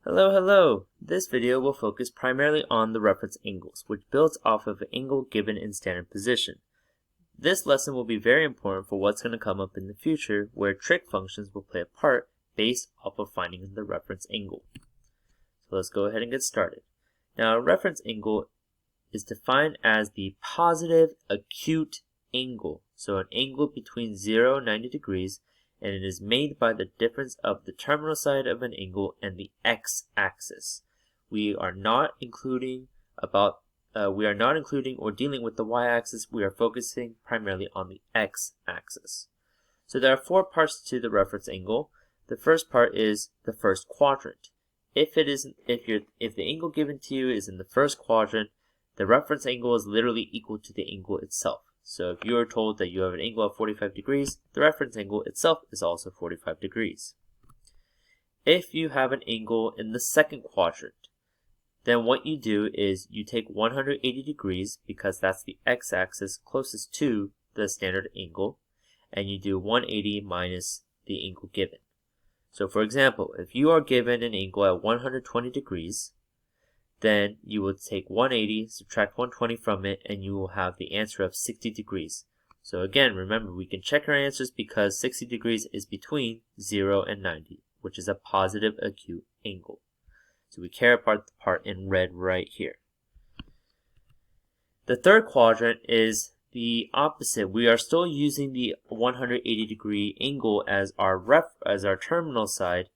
Hello, hello! This video will focus primarily on the reference angles, which builds off of an angle given in standard position. This lesson will be very important for what's going to come up in the future, where trig functions will play a part based off of finding the reference angle. So let's go ahead and get started. Now, a reference angle is defined as the positive acute angle, so an angle between 0 and 90 degrees, and it is made by the difference of the terminal side of an angle and the x-axis. We are not including or dealing with the y-axis. We are focusing primarily on the x-axis. So there are four parts to the reference angle. The first part is the first quadrant. If the angle given to you is in the first quadrant, the reference angle is literally equal to the angle itself. So if you are told that you have an angle of 45 degrees, the reference angle itself is also 45 degrees. If you have an angle in the second quadrant, then what you do is you take 180 degrees, because that's the x-axis closest to the standard angle, and you do 180 minus the angle given. So for example, if you are given an angle at 120 degrees, then you will take 180, subtract 120 from it, and you will have the answer of 60 degrees. So again, remember, we can check our answers because 60 degrees is between 0 and 90, which is a positive acute angle. So we carry apart the part in red right here. The third quadrant is the opposite. We are still using the 180 degree angle as our terminal side,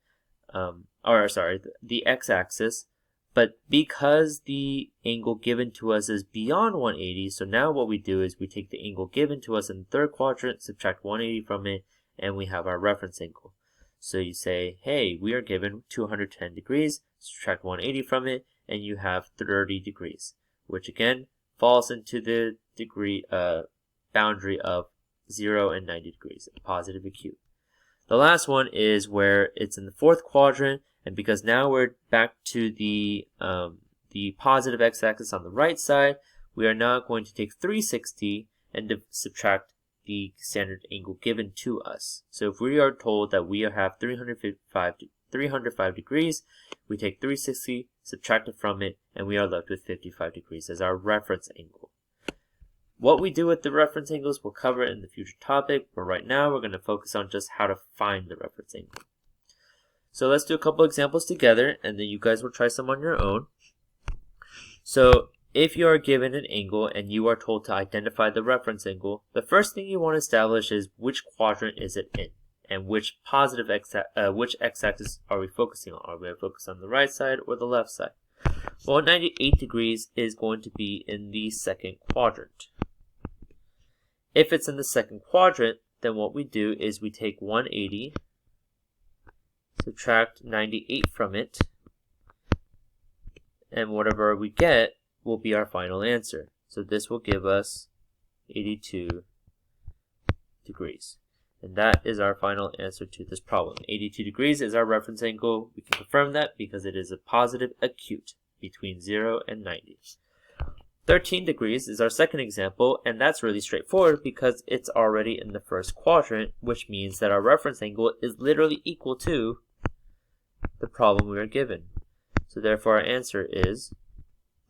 the x-axis. But because the angle given to us is beyond 180, so now what we do is we take the angle given to us in the third quadrant, subtract 180 from it, and we have our reference angle. So you say, hey, we are given 210 degrees, subtract 180 from it, and you have 30 degrees, which again falls into the degree boundary of 0 and 90 degrees, a positive acute. The last one is where it's in the fourth quadrant, and because now we're back to the positive x-axis on the right side, we are now going to take 360 and subtract the standard angle given to us. So if we are told that we have 305 degrees, we take 360, subtract it from it, and we are left with 55 degrees as our reference angle. What we do with the reference angles we'll cover in the future topic, but right now we're going to focus on just how to find the reference angle. So let's do a couple examples together, and then you guys will try some on your own. So if you are given an angle and you are told to identify the reference angle, the first thing you want to establish is which quadrant is it in, and which which x-axis are we focusing on? Are we focused on the right side or the left side? Well, 98 degrees is going to be in the second quadrant. If it's in the second quadrant, then what we do is we take 180, subtract 98 from it, and whatever we get will be our final answer. So this will give us 82 degrees. And that is our final answer to this problem. 82 degrees is our reference angle. We can confirm that because it is a positive acute between 0 and 90. 13 degrees is our second example, and that's really straightforward because it's already in the first quadrant, which means that our reference angle is literally equal to the problem we are given. So therefore our answer is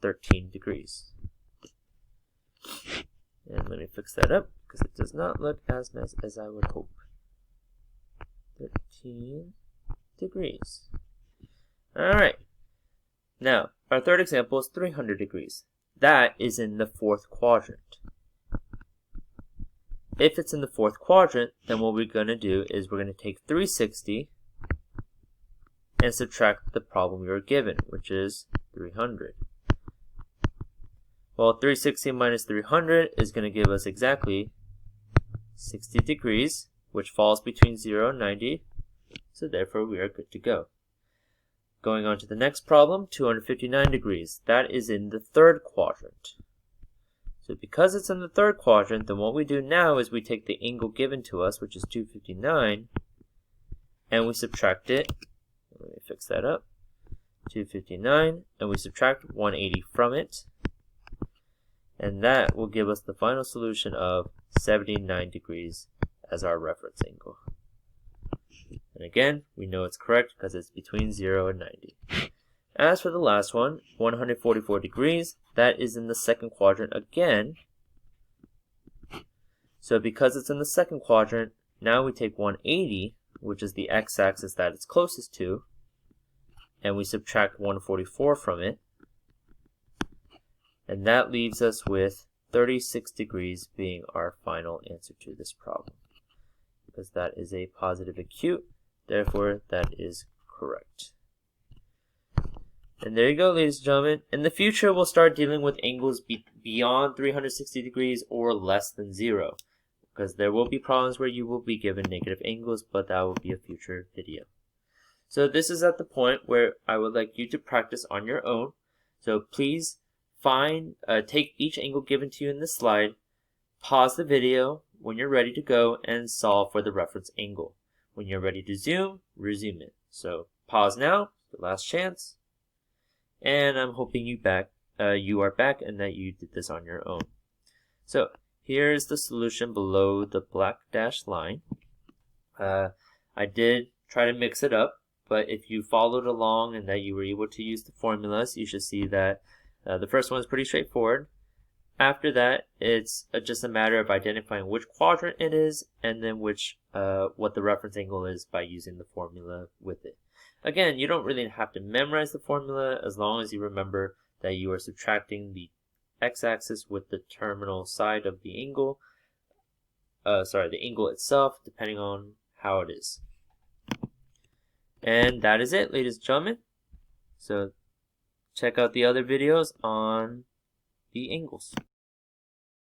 13 degrees. And let me fix that up because it does not look as nice as I would hope. 13 degrees. Alright. Now, our third example is 300 degrees. That is in the fourth quadrant. If it's in the fourth quadrant, then what we're going to do is we're going to take 360 and subtract the problem we were given, which is 300. Well, 360 minus 300 is going to give us exactly 60 degrees, which falls between 0 and 90, so therefore we are good to go. Going on to the next problem, 259 degrees. That is in the third quadrant. So because it's in the third quadrant, then what we do now is we take the angle given to us, which is 259, and we subtract it. Let me fix that up. 259, and we subtract 180 from it. And that will give us the final solution of 79 degrees as our reference angle. And again, we know it's correct because it's between 0 and 90. As for the last one, 144 degrees, that is in the second quadrant again. So because it's in the second quadrant, now we take 180, which is the x-axis that it's closest to, and we subtract 144 from it. And that leaves us with 36 degrees being our final answer to this problem. Because that is a positive acute, therefore that is correct. And there you go, ladies and gentlemen. In the future, we'll start dealing with angles beyond 360 degrees or less than 0. Because there will be problems where you will be given negative angles, but that will be a future video. So this is at the point where I would like you to practice on your own. So please take each angle given to you in this slide, pause the video when you're ready to go, and solve for the reference angle. When you're ready to zoom, resume it. So pause now, the last chance. And I'm hoping you are back and that you did this on your own. So here's the solution below the black dashed line. I did try to mix it up, but if you followed along and that you were able to use the formulas, you should see that the first one is pretty straightforward. After that, it's just a matter of identifying which quadrant it is and then what the reference angle is by using the formula with it. Again, you don't really have to memorize the formula as long as you remember that you are subtracting the x-axis with the terminal side of the angle, the angle itself, depending on how it is. And that is it, ladies and gentlemen. So check out the other videos on the angles.